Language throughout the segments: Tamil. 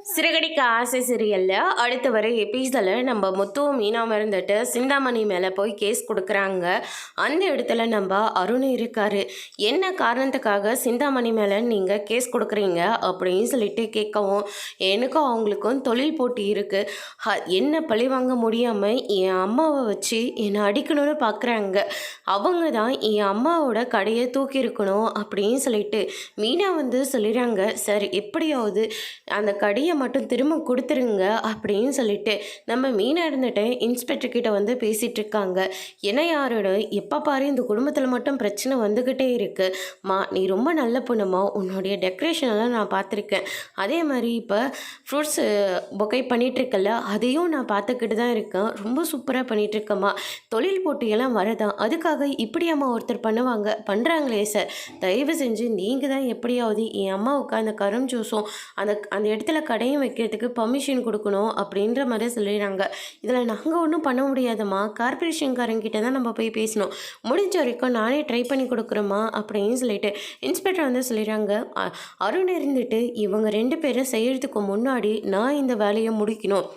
சிறுகடிக்க ஆசை சீரியலில் அடுத்து வர எபிசோடில் நம்ம முத்துவும் மீனாவும் இருந்துட்டு சிந்தாமணி மேலே போய் கேஸ் கொடுக்குறாங்க. அந்த இடத்துல நம்ம அருண் இருக்காரு. என்ன காரணத்துக்காக சிந்தாமணி மேலே நீங்கள் கேஸ் கொடுக்குறீங்க அப்படின்னு சொல்லிட்டு கேட்கவும், எனக்கும் அவங்களுக்கும் தொழில் போட்டி இருக்குது, என்ன பழி வாங்க முடியாமல் என் அம்மாவை வச்சு என்னை அடிக்கணும்னு பார்க்குறாங்க. அவங்க தான் என் அம்மாவோட கடையை தூக்கியிருக்கணும் அப்படின்னு சொல்லிட்டு மீனா வந்து சொல்லிடுறாங்க. சார் எப்படியாவது அந்த கடையை மட்டும் திரும்ப கொடுத்துருங்க அப்படின்னு சொல்லிட்டு நம்ம மீனா இருந்துட்டு இன்ஸ்பெக்டர் கிட்ட வந்து பேசிகிட்டு இருக்காங்க. ஏன்னா யாரோட எப்போ பாரு இந்த குடும்பத்தில் மட்டும் பிரச்சனை வந்துக்கிட்டே இருக்கு. நீ ரொம்ப நல்ல பொண்ணுமா, உன்னுடைய டெக்கரேஷன் எல்லாம் நான் பார்த்துருக்கேன். அதே மாதிரி இப்போ ஃப்ரூட்ஸ் பொக்கை பண்ணிகிட்ருக்கல, அதையும் நான் பார்த்துக்கிட்டு தான் இருக்கேன். ரொம்ப சூப்பராக பண்ணிகிட்ருக்கம்மா. தொழில் போட்டியெல்லாம் வரதான், அதுக்காக இப்படியாம்மா ஒருத்தர் பண்ணுறாங்களே சார், தயவு செஞ்சு நீங்கள் தான் எப்படியாவது என் அம்மாவுக்கு அந்த கரும் ஜூஸும் அந்த இடத்துல கடையும் வைக்கிறதுக்கு பர்மிஷன் கொடுக்கணும் அப்படின்ற மாதிரி சொல்லிடுறாங்க. இதில் நாங்கள் ஒன்றும் பண்ண முடியாதம்மா, கார்பரேஷன்காரங்கிட்ட தான் நம்ம போய் பேசணும். முடிஞ்ச வரைக்கும் நானே ட்ரை பண்ணி கொடுக்குறோம்மா அப்படின்னு சொல்லிட்டு இன்ஸ்பெக்டர் வந்து சொல்லிடுறாங்க. அருண் இருந்துட்டு இவங்க 2 பேரும் செய்கிறதுக்கு முன்னாடி நான் இந்த வேலையை முடிக்கணும்,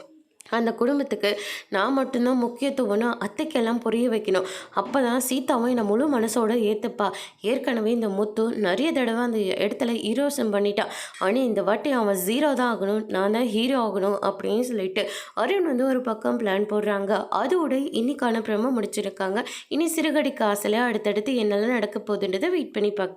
அந்த குடும்பத்துக்கு நான் மட்டும்தான் முக்கியத்துவம்னு அத்தைக்கெல்லாம் புரிய வைக்கணும். அப்போ தான் சீதாவும் என்னை முழு மனசோட ஏற்றுப்பா. ஏற்கனவே இந்த முத்து நிறைய தடவை அந்த இடத்துல ஹீரோசம் பண்ணிட்டான். ஆனால் இந்த வாட்டி அவன் 0 தான் ஆகணும், நான் தான் ஹீரோ ஆகணும் அப்படின்னு சொல்லிட்டு அருண் வந்து ஒரு பக்கம் பிளான் போடுறாங்க. அதோட இன்னைக்கான பிரம முடிச்சிருக்காங்க. இனி சிறுகடிக்கு ஆசையில் அடுத்தடுத்து என்னெல்லாம் நடக்க போகுதுன்றதை வெயிட் பண்ணி பார்க்கலாம்.